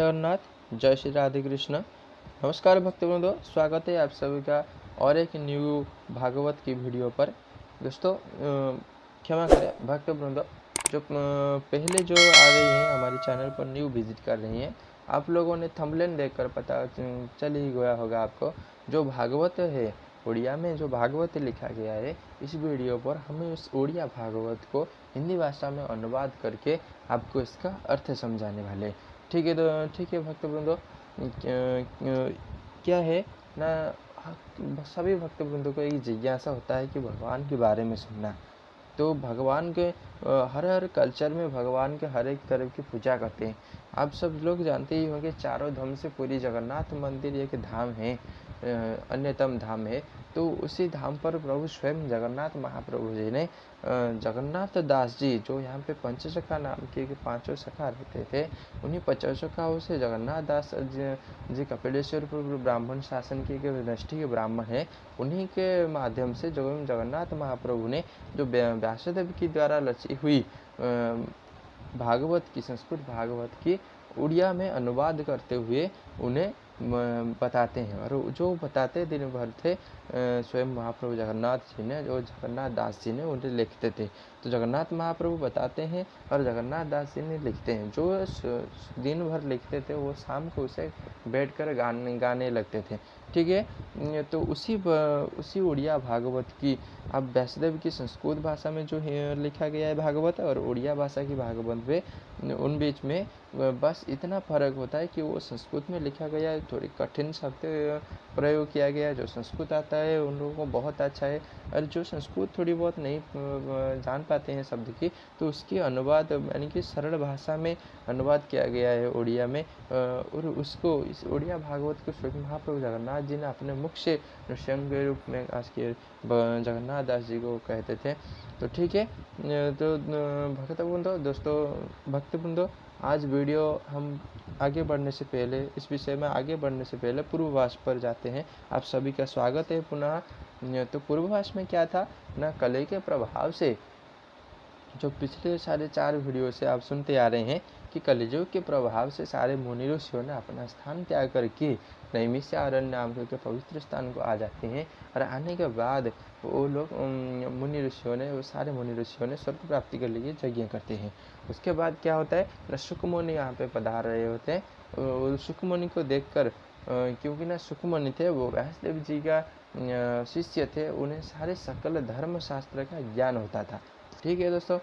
जगन्नाथ, जय श्री राधे कृष्ण। नमस्कार भक्तवृंदो, स्वागत है आप सभी का और एक न्यू भागवत की वीडियो पर। दोस्तों क्षमा करें भक्तवृंदो, जो पहले जो आ रही हैं हमारे चैनल पर न्यू विजिट कर रही हैं, आप लोगों ने थंबनेल देखकर पता चल ही गया होगा आपको। जो भागवत है उड़िया में, जो भागवत लिखा गया है, इस वीडियो पर हमें उस उड़िया भागवत को हिंदी भाषा में अनुवाद करके आपको इसका अर्थ समझाने वाले। ठीक है, तो ठीक है भक्तवृंदो, क्या है ना, सभी भक्तवृंदों को एक जिज्ञासा होता है कि भगवान के बारे में सुनना। तो भगवान के हर कल्चर में भगवान के हर एक तरह की पूजा करते हैं। आप सब लोग जानते ही होंगे, चारों धाम से पूरी जगन्नाथ मंदिर एक धाम है, अन्यतम धाम है। तो उसी धाम पर प्रभु स्वयं जगन्नाथ महाप्रभु जी ने जगन्नाथ दास जी, जो यहाँ पे पंचसखा नाम के 5 सखा रहते थे, उन्हीं 5 सखाओं से जगन्नाथ दास जी कपिलेश्वर ब्राह्मण शासन के नष्टीय ब्राह्मण है, उन्हीं के माध्यम से जो जगन्नाथ महाप्रभु ने जो व्यासदेव की द्वारा रची हुई भागवत की, संस्कृत भागवत की उड़िया में अनुवाद करते हुए उन्हें बताते हैं। और जो बताते दिन भर थे स्वयं महाप्रभु जगन्नाथ जी ने, जो जगन्नाथ दास जी ने उन्हें लिखते थे। तो जगन्नाथ महाप्रभु बताते हैं और जगन्नाथ दास जी ने लिखते हैं। जो दिन भर लिखते थे वो शाम को उसे बैठकर गाने लगते थे। ठीक है, तो उसी उड़िया भागवत की अब व्यासदेव की संस्कृत भाषा में जो लिखा गया है भागवत और उड़िया भाषा की भागवत में, उन बीच में बस इतना फर्क होता है कि वो संस्कृत में लिखा गया है, थोड़ी कठिन शब्द प्रयोग किया गया है। जो संस्कृत आता है उन लोगों को बहुत अच्छा है, और जो संस्कृत थोड़ी बहुत नहीं जान पाते हैं शब्द की, तो उसकी अनुवाद यानी कि सरल भाषा में अनुवाद किया गया है उड़िया में। और उसको, इस उड़िया भागवत को स्वयं महाप्रभु जगन्नाथ जी ने अपने मुख से नृसिंह के रूप में आज के जगन्नाथ दास जी को कहते थे। तो ठीक है, तो भक्तवृंदो, आज वीडियो हम आगे बढ़ने से पहले, इस विषय में आगे बढ़ने से पहले पूर्ववास पर जाते हैं। आप सभी का स्वागत है पुनः। तो पूर्ववास में क्या था ना, कलि के प्रभाव से, जो पिछले 4.5 वीडियो से आप सुनते आ रहे हैं कि कलियुग के प्रभाव से सारे मुनि ऋषियों ने अपना स्थान त्याग करके नैमिषारण्य नाम के पवित्र स्थान को आ जाते हैं। और आने के बाद वो लोग सारे मुनि ऋषियों ने स्वर्ग प्राप्ति के लिए यज्ञ करते हैं। उसके बाद क्या होता है, सुखमुनि यहाँ पे पधार रहे होते हैं। सुखमुनि को देखकर, क्योंकि ना सुखमुनि थे वो व्यासदेव जी का शिष्य थे, उन्हें सारे सकल धर्म शास्त्र का ज्ञान होता था। ठीक है दोस्तों,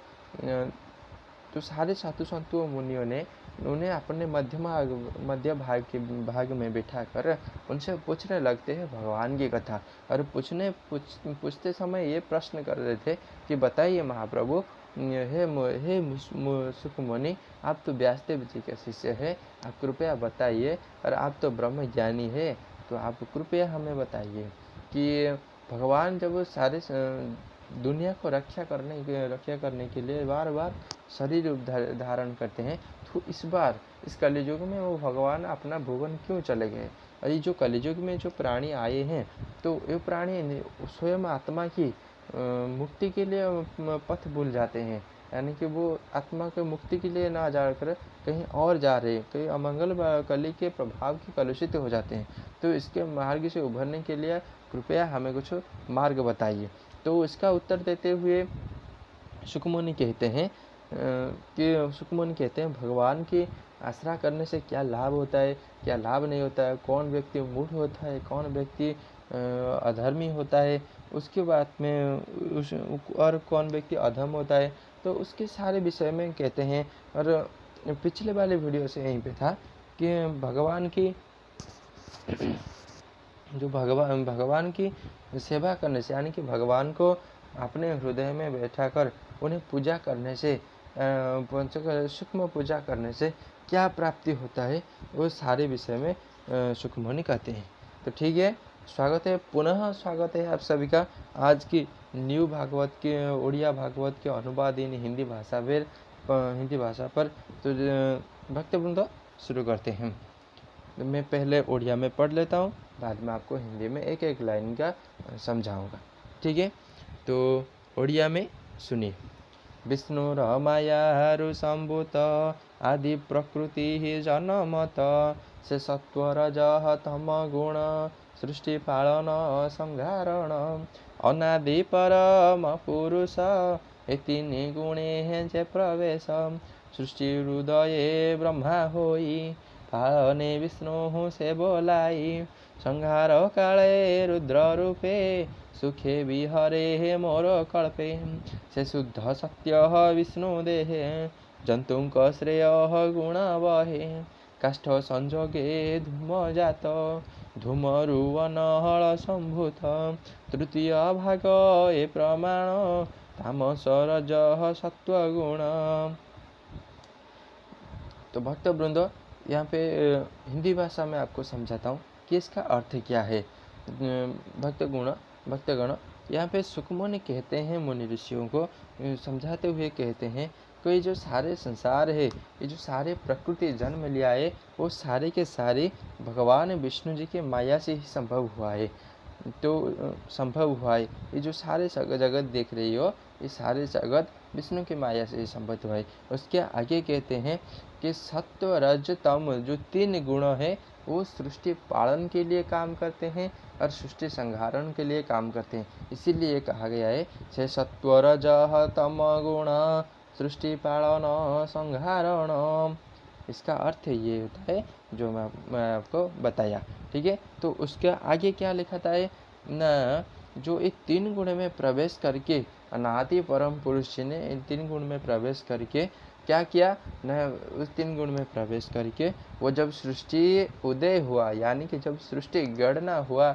तो सारे साधु संतों मुनियों ने उन्हें अपने मध्य भाग में बिठा कर उनसे पूछने लगते हैं भगवान की कथा। और पूछते समय ये प्रश्न कर रहे थे कि बताइए महाप्रभु, हे सुखमुनि, आप तो व्यासदेव जी के शिष्य है, आप कृपया बताइए, और आप तो ब्रह्म ज्ञानी है, तो आप कृपया हमें बताइए कि भगवान जब सारे दुनिया को रक्षा करने के लिए बार बार शरीर रूप धारण करते हैं, तो इस बार इस कलियुग में वो भगवान अपना भुवन क्यों चले गए। और ये जो कलियुग में जो प्राणी आए हैं, तो ये प्राणी स्वयं आत्मा की मुक्ति के लिए पथ भूल जाते हैं, यानी कि वो आत्मा के मुक्ति के लिए ना जाकर कहीं और जा रहे हैं, कहीं अमंगल कली के प्रभाव के कलुषित हो जाते हैं। तो इसके मार्ग से उभरने के लिए कृपया हमें कुछ मार्ग बताइए। तो इसका उत्तर देते हुए सुखमुनि कहते हैं भगवान की आश्रय करने से क्या लाभ होता है, क्या लाभ नहीं होता है, कौन व्यक्ति मूढ़ होता है, कौन व्यक्ति अधर्मी होता है, उसके बाद में और कौन व्यक्ति अधम होता है, तो उसके सारे विषय में कहते हैं। और पिछले वाले वीडियो से यहीं पे था कि भगवान की जो भगवान की सेवा करने से, यानी कि भगवान को अपने हृदय में बैठाकर उन्हें पूजा करने से, सूक्ष्म पूजा करने से क्या प्राप्ति होता है, वो सारे विषय में सुखमुनि कहते हैं। तो ठीक है, पुनः स्वागत है आप सभी का आज की न्यू भागवत के, उड़िया भागवत के अनुवाद इन हिंदी भाषा पर। तो भक्तवृंदो शुरू करते हैं। तो मैं पहले उड़िया में पढ़ लेता हूँ, बाद में आपको हिंदी में एक एक लाइन का समझाऊंगा। ठीक है, तो उड़िया में सुनिए। विष्णुरमायारु सम्भूत आदि प्रकृति जनमत से सत्व रजः तम गुण सृष्टि पालन संहारण अनादि परम पुरुष ए तीन गुणे जे प्रवेश सृष्टि हृदये ब्रह्मा होई पालने विष्णु से बोलाई संहार काले रुद्र रूपे सुखे विहरे मोर कल्पे से शुद्ध सत्य विष्णु देहे जंतुक श्रेय गुण वहे काष्ठ संजोगे धूम जात धूमरुवनहल संभूत तृतीय भाग ए प्रमाण तामस रजः सत्वगुण। तो भक्त वृंद, यहाँ पे हिंदी भाषा में आपको समझाता हूँ कि इसका अर्थ क्या है। भक्तगण, यहाँ पे सुखमुनि कहते हैं, मुनि ऋषियों को समझाते हुए कहते हैं कि ये जो सारे संसार है, ये जो सारे प्रकृति जन्म लिया है, वो सारे के सारे भगवान विष्णु जी के माया से ही संभव हुआ है। ये जो सारे जगत देख रही हो, ये सारे जगत विष्णु की माया से ही संभव हुआ है। उसके आगे कहते हैं कि सत्व रज तम जो तीन गुण है वो सृष्टि पालन के लिए काम करते हैं और सृष्टि संहारण के लिए काम करते हैं। इसीलिए कहा गया है से सत्व रजः तम गुण सृष्टि पालन संहारण। इसका अर्थ ये होता है जो मैं आपको बताया। ठीक है, तो उसके आगे क्या लिखा था है न, जो एक तीन गुण में प्रवेश करके अनादि परम पुरुष जी ने इन तीन गुण में प्रवेश करके क्या किया न, उस तीन गुण में प्रवेश करके वो जब सृष्टि उदय हुआ, यानी कि जब सृष्टि गणना हुआ,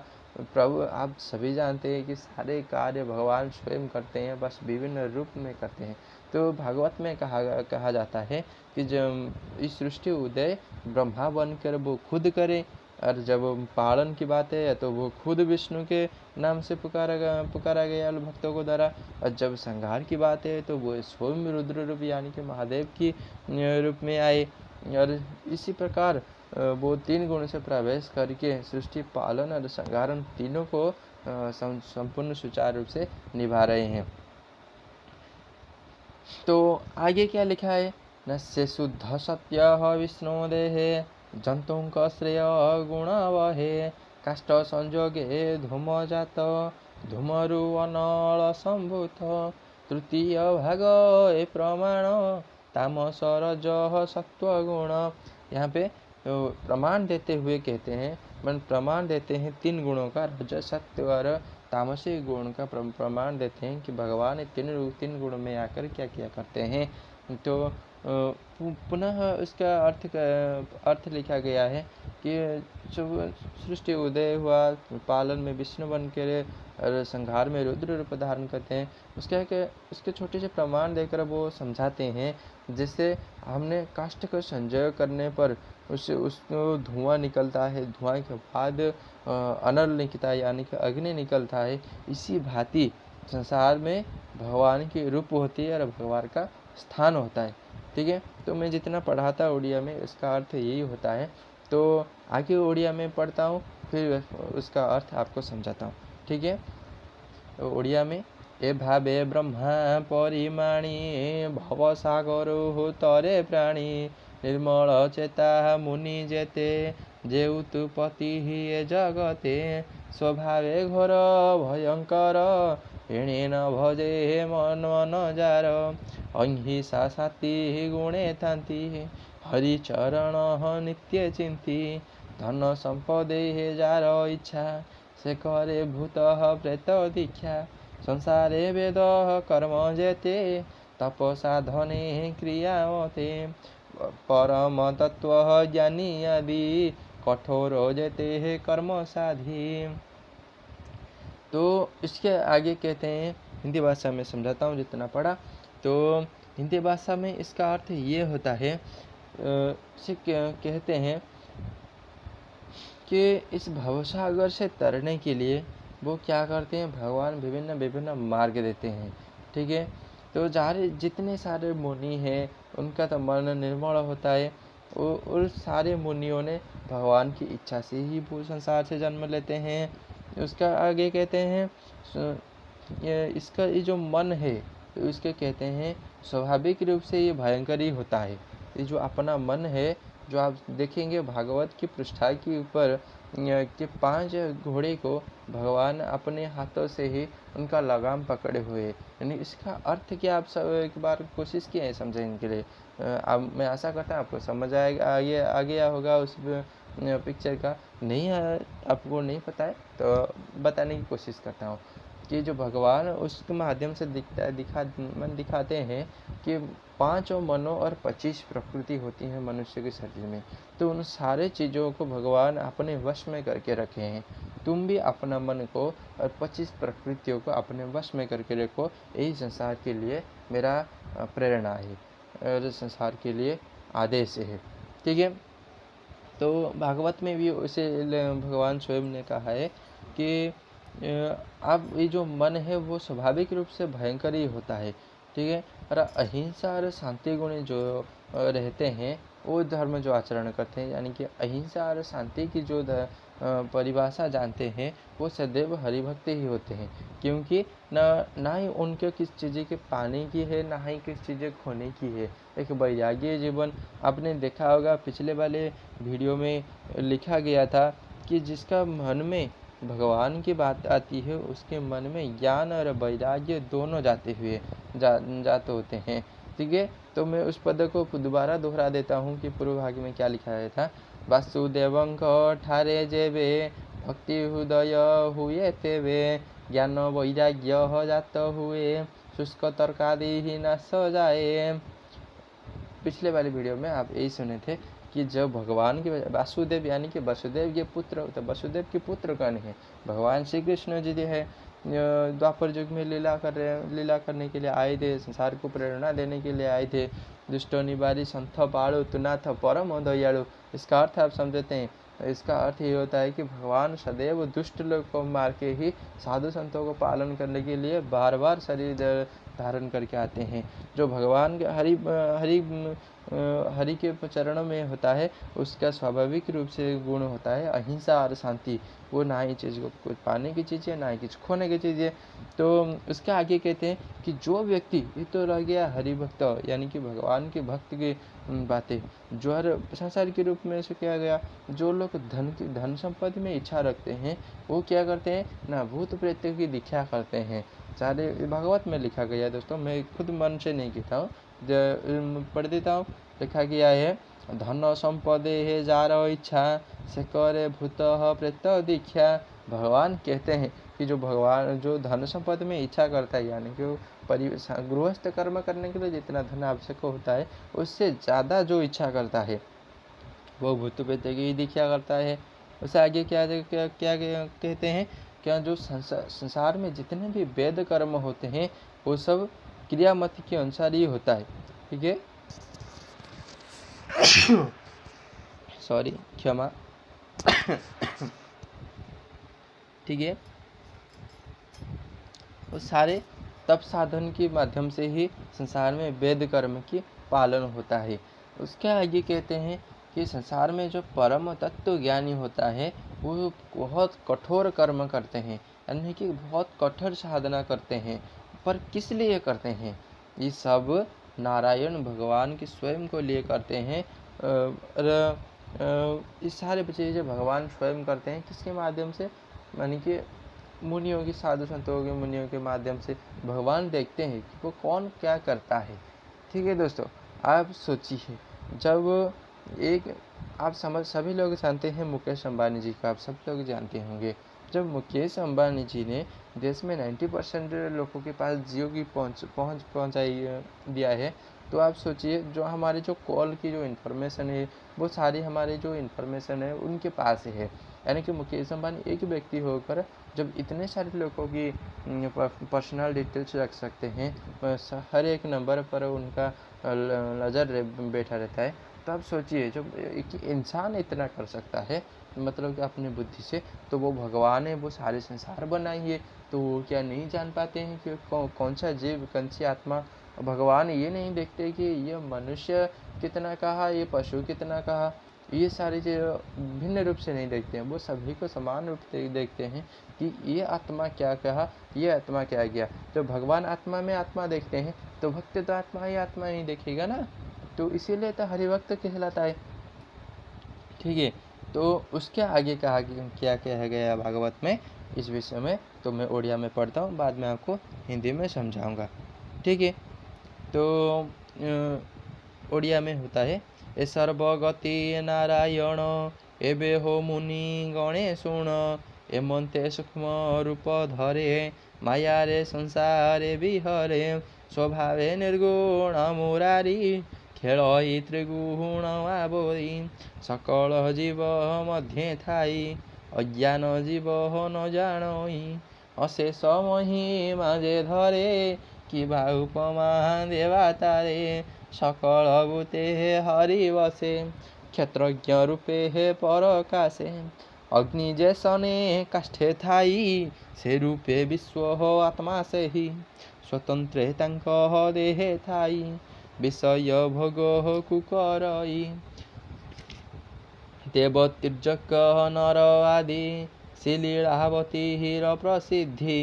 प्रभु आप सभी जानते हैं कि सारे कार्य भगवान स्वयं करते हैं, बस विभिन्न रूप में करते हैं। तो भागवत में कहा जाता है कि जब इस सृष्टि उदय ब्रह्मा बनकर वो खुद करे, और जब पालन की बात है तो वो खुद विष्णु के नाम से पुकारा गया भक्तों को द्वारा, और जब संहार की बात है तो वो स्वयं रुद्र रूप यानी कि महादेव की रूप में आए। और इसी प्रकार वो तीन गुण से प्रवेश करके सृष्टि पालन और संहारण तीनों को संपूर्ण सुचारू रूप से निभा रहे हैं। तो आगे क्या लिखा है न, से शुद्ध सत्य विष्णु देहे जंतुक श्रेय गुण वहे काष्ठ संजोगे धूम जात धूमरुवनल संभूत तृतीय भाग ए प्रमाण तामस रजः सत्वगुण। यहाँ पे प्रमाण देते हुए कहते हैं, प्रमाण देते हैं तीन गुणों का, रज सत्व और तामसी गुण का प्रमाण देते हैं कि भगवान तीन गुणों में आकर क्या किया करते हैं। तो पुनः इसका अर्थ लिखा गया है कि जब सृष्टि उदय हुआ, पालन में विष्णु बन के और संहार में रुद्र रूप धारण करते हैं। उसके छोटे से प्रमाण देकर वो समझाते हैं, जिससे हमने काष्ठ को संजय करने पर उसको धुआं निकलता है, धुआं के बाद अनल निकलता है यानी कि अग्नि निकलता है। इसी भांति संसार में भगवान की रूप होती है और भगवान का स्थान होता है। ठीक है, तो मैं जितना पढ़ा था उड़िया में इसका अर्थ यही होता है। तो आगे उड़िया में पढ़ता हूँ, फिर उसका अर्थ आपको समझाता हूँ। ठीक है, तो उड़िया में ए भावे ब्रह्मा परिमाणी भव सागर हो तरे प्राणी निर्मल चेता मुनि जेते जेउतु पति ही जगते स्वभावे घोर भयंकर एणे न भजे मन मन जार अहिंसा साति गुणे थांती हरिचरण नित्य चिंती धन संपदे जार इच्छा से करे भूत प्रेत दीक्षा संसारे वेद कर्म जेते तप साधने क्रियावते परम तत्व ज्ञानी आदि कठोर जेते कर्म साधी। तो इसके आगे कहते हैं, हिंदी भाषा में समझाता हूँ जितना पढ़ा। तो हिंदी भाषा में इसका अर्थ ये होता है, कहते हैं कि इस भवसागर से तरने के लिए वो क्या करते हैं, भगवान विभिन्न मार्ग देते हैं। ठीक है, तो जितने सारे मुनि हैं उनका तो मन निर्मल होता है, और सारे मुनियों ने भगवान की इच्छा से ही भू संसार से जन्म लेते हैं। उसका आगे कहते हैं इसका ये जो मन है तो इसके कहते हैं स्वाभाविक रूप से ये भयंकर ही होता है। ये जो अपना मन है, जो आप देखेंगे भागवत की पृष्ठा के ऊपर कि 5 घोड़े को भगवान अपने हाथों से ही उनका लगाम पकड़े हुए, यानी इसका अर्थ क्या, आप सब एक बार कोशिश किए हैं समझने के लिए। अब मैं आशा करता हूँ आपको समझ आएगा, आगे आ गया होगा उस पिक्चर का। नहीं आपको नहीं पता है तो बताने की कोशिश करता हूँ कि जो भगवान उसके माध्यम से दिखाते हैं कि 5 मनों और 25 प्रकृति होती हैं मनुष्य के शरीर में, तो उन सारे चीज़ों को भगवान अपने वश में करके रखे हैं। तुम भी अपना मन को और 25 प्रकृतियों को अपने वश में करके रखो, यही संसार के लिए मेरा प्रेरणा है और संसार के लिए आदेश है। ठीक है, तो भागवत में भी उसे भगवान स्वयं ने कहा है कि अब ये जो मन है वो स्वाभाविक रूप से भयंकर ही होता है। ठीक है, और अहिंसा और शांति गुण जो रहते हैं, वो धर्म जो आचरण करते हैं, यानी कि अहिंसा और शांति की जो परिभाषा जानते हैं, वो सदैव हरिभक्त ही होते हैं, क्योंकि ना ही उनके किस चीज़ के पाने की है, ना ही किस चीज़ खोने की है। एक वैराग्य जीवन आपने देखा होगा, पिछले वाले वीडियो में लिखा गया था कि जिसका मन में भगवान की बात आती है, उसके मन में ज्ञान और वैराग्य दोनों जाते होते हैं। ठीक है, तो मैं उस पद को दोबारा दोहरा देता हूँ कि पूर्व भाग में क्या लिखा गया था। वासुदेवं ठारे जेबे भक्ति हृदय हुए तेवे ज्ञान वैराग्य जात हुए शुष्क तर्कादि ही नाश जाए। पिछले वाली वीडियो में आप यही सुने थे कि जब भगवान के वासुदेव यानी कि वसुदेव के पुत्र, तो वसुदेव के पुत्र कौन है? भगवान श्री कृष्ण जी है। द्वापर युग में लीला करने के लिए आए थे, संसार को प्रेरणा देने के लिए आए थे। दुष्टो निवारी संथ पाड़ो तुनाथ परम दयालु, इसका अर्थ आप समझते हैं? इसका अर्थ ये होता है कि भगवान सदैव दुष्ट लोग को मार के ही साधु संतों को पालन करने के लिए बार बार शरीर धारण करके आते हैं। जो भगवान के हरि के चरणों में होता है, उसका स्वाभाविक रूप से गुण होता है अहिंसा और शांति। वो ना ही चीज़ को कुछ पाने की चीज़ है, ना ही कुछ खोने की चीज़ है। तो उसका आगे कहते हैं कि जो व्यक्ति, ये तो रह गया हरि भक्त यानी कि भगवान के भक्त की बातें, जो हर संसार के रूप में से किया गया। जो लोग धन संपत्ति में इच्छा रखते हैं, वो क्या करते हैं ना, भूत प्रेत की दीक्षा करते हैं। सारे भागवत में लिखा गया है दोस्तों, मैं खुद मन से नहीं कहता हूँ, पढ़ देता हूँ। लिखा गया है, धन संपदे है जार इच्छा से करे भूत प्रेत दीक्षा। भगवान कहते हैं कि जो धन संपत्ति में इच्छा करता है, यानी कि गृहस्थ कर्म करने के लिए जितना धन आवश्यक होता है, उससे ज़्यादा जो इच्छा करता है, वो भूत प्रेत की दीक्षा करता है। उससे आगे क्या कहते हैं, क्या जो संसार में जितने भी वेद कर्म होते हैं, वो सब क्रियामत के अनुसार ही होता है। ठीक है, सॉरी, क्षमा। ठीक है, वो सारे तप साधन के माध्यम से ही संसार में वेद कर्म की पालन होता है। उसके आगे कहते हैं कि संसार में जो परम तत्व ज्ञानी होता है, वो बहुत कठोर कर्म करते हैं, यानी कि बहुत कठोर साधना करते हैं। पर किस लिए करते हैं? ये सब नारायण भगवान के स्वयं को लिए करते हैं। इस सारे चीज़ें भगवान स्वयं करते हैं, किसके माध्यम से? यानी कि मुनियों की, साधु संतों के, मुनियों के माध्यम से भगवान देखते हैं कि वो कौन क्या करता है। ठीक है दोस्तों, आप सोचिए, जब एक आप सभी लोग जानते हैं मुकेश अंबानी जी का, आप सब लोग जानते होंगे। जब मुकेश अंबानी जी ने देश में 90% लोगों के पास जियो की पहुंचाई दिया है, तो आप सोचिए, जो हमारे जो कॉल की जो इन्फॉर्मेशन है, वो सारी हमारी जो इन्फॉर्मेशन है उनके पास है। यानी कि मुकेश अंबानी एक व्यक्ति होकर जब इतने सारे लोगों की पर्सनल डिटेल्स रख सकते हैं, हर एक नंबर पर उनका नज़र बैठा रहता है, तो आप सोचिए, जब एक इंसान इतना कर सकता है, मतलब कि अपनी बुद्धि से, तो वो भगवान है, वो सारे संसार बनाइए, तो वो क्या नहीं जान पाते हैं कि कौन सा जीव, कौन सी आत्मा? भगवान ये नहीं देखते कि ये मनुष्य कितना कहा, ये पशु कितना कहा, ये सारी चीज़ें भिन्न रूप से नहीं देखते हैं। वो सभी को समान रूप से देखते हैं कि ये आत्मा क्या कहा, ये आत्मा क्या किया। तो भगवान आत्मा में आत्मा देखते हैं, तो भक्त तो आत्मा ही देखेगा ना। तो इसीलिए तो हरिभक्त कहलाता है। ठीक है, तो उसके आगे कहा कि क्या कहा गया भागवत में इस विषय में, तो मैं उड़िया में पढ़ता हूँ, बाद में आपको हिंदी में समझाऊंगा। ठीक है, तो उड़िया में होता है, ए सर्वगति नारायण एबे हो मुनि गणे सुण, एमंते सूक्ष्म रूप धरे माया रे संसारे विहरे, स्वभावे निर्गुण मुरारी खेलई त्रिगुण आवरी, सकल जीव मध्य थाई अज्ञान जीव न जानई, अशेष महिमा जे धरे कि उपमा देवा तारे, सकल भूते हरि बसे क्षेत्रज्ञ रूपे हे परकाशे, अग्नि जैसने काष्ठे थाई से रूपे विश्व हो आत्मा से ही, स्वतंत्र तांक देहे थाई विषय भोग हो कुकरई, देवतीर्जक नर आदि श्रीलीलावती हिर प्रसिद्धि,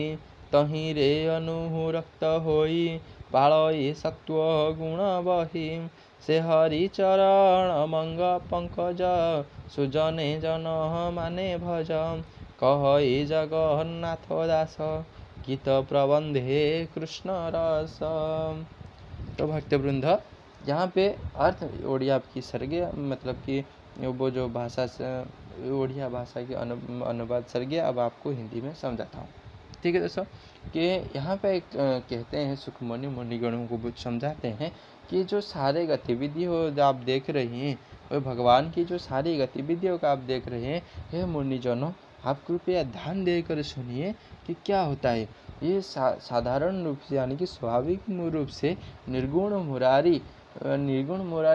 तही रे अनुरक्त होई पालई सत्व गुण बही, से हरि चरण मंग पंकज सुजने जन माने भज, कहई जगन्नाथ दास गीत प्रबंधे कृष्ण रस। तो भक्तवृंद, यहाँ पे अर्थ उड़िया की सर्गे, मतलब कि वो जो भाषा से उड़िया भाषा की अनुवाद सर्गे अब आपको हिंदी में समझाता हूँ। ठीक है दोस्तों, कि यहाँ पे कहते हैं सुखमणि मुनिगणों को समझाते हैं कि जो सारे गतिविधि हो जो आप देख रहे हैं, वो भगवान की जो सारी गतिविधियों का आप देख रहे हैं, हे मुनिजनों आप कृपया ध्यान देकर सुनिए कि क्या होता है। ये साधारण रूप से यानी कि स्वाभाविक रूप से निर्गुण मुरारी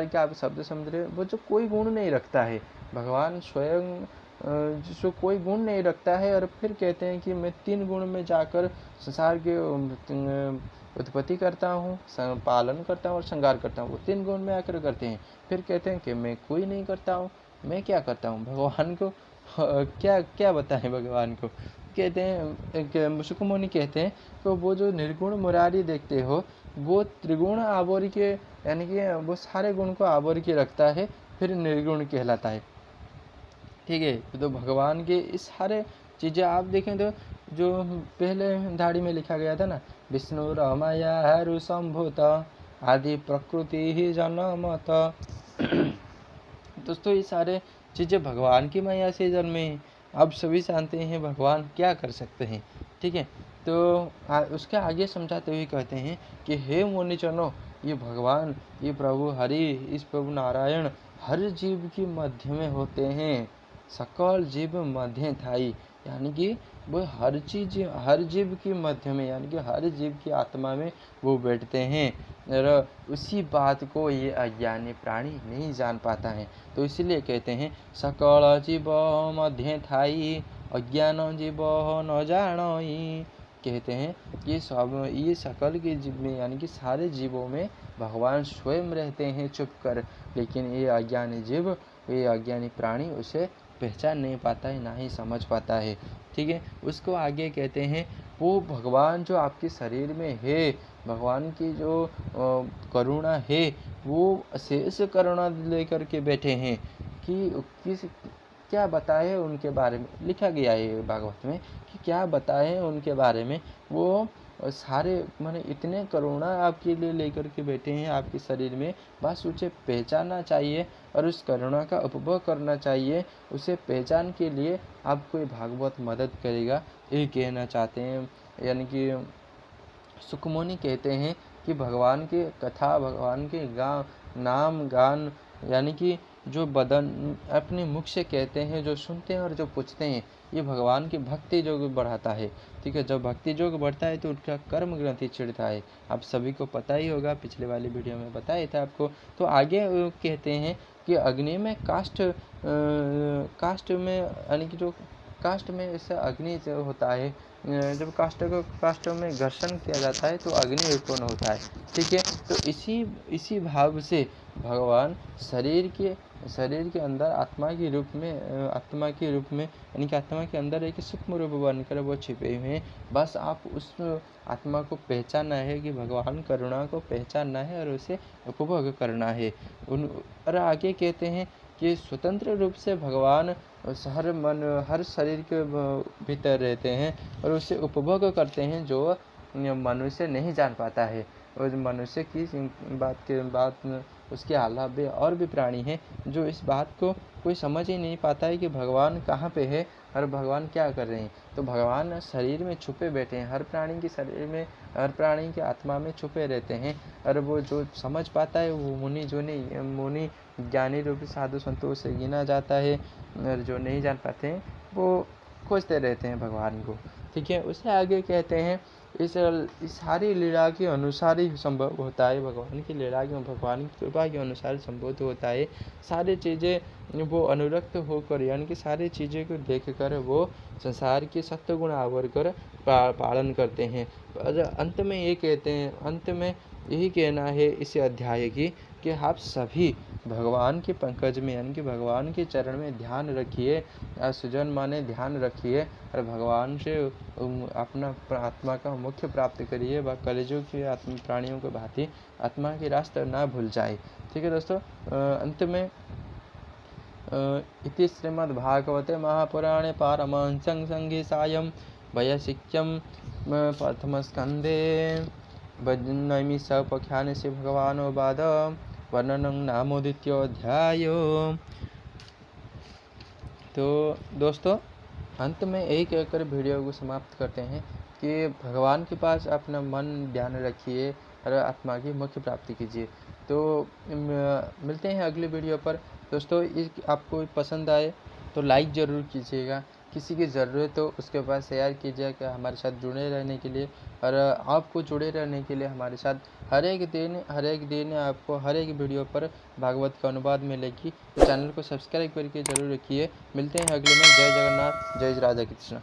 का आप शब्द समझ रहे हो, वो जो कोई गुण नहीं रखता है, भगवान स्वयं जो कोई गुण नहीं रखता है, और फिर कहते हैं कि मैं 3 गुण में जाकर संसार के उत्पत्ति करता हूँ, पालन करता हूँ और श्रृंगार करता हूँ। वो 3 गुण में आकर करते हैं, फिर कहते हैं कि मैं कोई नहीं करता हूँ, मैं क्या करता हूँ। भगवान को क्या क्या बताएं भगवान को। कहते हैं सुखमुनि कहते हैं तो वो जो निर्गुण मुरारी देखते हो, वो त्रिगुण आवरी के यानी कि वो सारे गुण को आवरी के रखता है, फिर निर्गुण कहलाता है। ठीक है, तो भगवान के इस सारे चीज़ें आप देखें तो जो पहले धाड़ी में लिखा गया था ना, विष्णु रमाया रुसंभूत आदि प्रकृति ही जनमत। दोस्तों ये सारे चीज़ें भगवान की माया से जन्मे हैं। अब सभी जानते हैं भगवान क्या कर सकते हैं। ठीक है, तो उसके आगे समझाते हुए कहते हैं कि हे मुनिजनों, ये भगवान, ये प्रभु हरि, इस प्रभु नारायण हर जीव की मध्य में होते हैं। सकल जीव मध्य थाई, यानी कि वो हर जीव की मध्य में, यानी कि हर जीव की आत्मा में वो बैठते हैं, और उसी बात को ये अज्ञानी प्राणी नहीं जान पाता है। तो इसीलिए कहते हैं सकल जीव मध्य थाई अज्ञान जीव न जानई। कहते हैं कि ये सकल के जीव में यानी कि सारे जीवों में भगवान स्वयं रहते हैं चुप कर, लेकिन ये अज्ञानी जीव, ये अज्ञानी प्राणी उसे पहचान नहीं पाता है, ना ही समझ पाता है। ठीक है, उसको आगे कहते हैं वो भगवान जो आपके शरीर में है, भगवान की जो करुणा है, वो अशेष करुणा लेकर के बैठे हैं कि क्या बताए उनके बारे में। लिखा गया है भागवत में कि क्या बताए उनके बारे में। वो सारे माने इतने करुणा आपके लिए लेकर के बैठे हैं आपके शरीर में, बस उसे पहचानना चाहिए और उस करुणा का उपभोग करना चाहिए। उसे पहचान के लिए आपको भागवत मदद करेगा, ये कहना चाहते हैं। यानी कि सुखमुनि कहते हैं कि भगवान की कथा, भगवान के नाम गान, यानी कि जो बदन अपने मुख से कहते हैं, जो सुनते हैं और जो पूछते हैं, ये भगवान की भक्ति योग बढ़ाता है। ठीक है, जब भक्ति योग बढ़ता है तो उनका कर्म ग्रंथि चिढ़ता है। आप सभी को पता ही होगा, पिछले वाली वीडियो में बताया था आपको। तो आगे कहते हैं कि अग्नि में काष्ठ में यानी कि जो काष्ठ में इससे अग्नि जो होता है, जब काष्ठ में घर्षण किया जाता है तो अग्नि उत्पन्न होता है। ठीक है, तो इसी भाव से भगवान शरीर के अंदर आत्मा के रूप में यानी कि आत्मा के अंदर एक सूक्ष्म रूप बनकर वो छिपे हुए हैं। बस आप उस आत्मा को पहचानना है कि भगवान करुणा को पहचानना है और उसे उपभोग करना है। और आगे कहते हैं कि स्वतंत्र रूप से भगवान हर शरीर के भीतर रहते हैं और उसे उपभोग करते हैं, जो मनुष्य नहीं जान पाता है। और मनुष्य की बात उसके अलावा और भी प्राणी हैं जो इस बात को कोई समझ ही नहीं पाता है कि भगवान कहाँ पे है और भगवान क्या कर रहे हैं। तो भगवान शरीर में छुपे बैठे हैं, हर प्राणी के शरीर में, हर प्राणी के आत्मा में छुपे रहते हैं। और वो जो समझ पाता है वो मुनि ज्ञानी रूपी साधु संतों से गिना जाता है, और जो नहीं जान पाते हैं वो खोजते रहते हैं भगवान को। ठीक है, उससे आगे कहते हैं इस सारी लीला के अनुसार ही संभव होता है। भगवान की लीला के, भगवान की कृपा के अनुसार संभव होता है। सारी चीज़ें वो अनुरक्त होकर, यानी कि सारी चीज़ें को देखकर वो संसार के सत्य गुण आवर कर पालन करते हैं। और अंत में ये कहते हैं, अंत में यही कहना है इस अध्याय की कि आप सभी भगवान के पंकज में, यानी कि भगवान के चरण में ध्यान रखिए, सुजन माने ध्यान रखिए और भगवान से अपना आत्मा का मुख्य प्राप्त करिए। वह कलिजुग के प्राणियों के भांति आत्मा के रास्ते ना भूल जाए। ठीक है दोस्तों, अंत में इति श्रीमद्भागवते महापुराणे पारमहंस्यं संहितायां वैयासिक्यं प्रथमस्कन्धे नैमिषोपाख्याने से भगवानोवाद वर्णनं नामोदित्योऽध्यायो। तो दोस्तों, अंत में यही कहकर वीडियो को समाप्त करते हैं कि भगवान के पास अपना मन ध्यान रखिए और आत्मा की मुख्य प्राप्ति कीजिए। तो मिलते हैं अगले वीडियो पर। दोस्तों, आपको पसंद आए तो लाइक ज़रूर कीजिएगा, किसी की ज़रूरत हो उसके पास शेयर कीजिएगा हमारे साथ जुड़े रहने के लिए। और आपको जुड़े रहने के लिए हमारे साथ हर एक दिन आपको हर एक वीडियो पर भागवत का अनुवाद मिलेगी। तो चैनल को सब्सक्राइब करके जरूर रखिए। मिलते हैं अगले में। जय जगन्नाथ, जय राधा कृष्ण।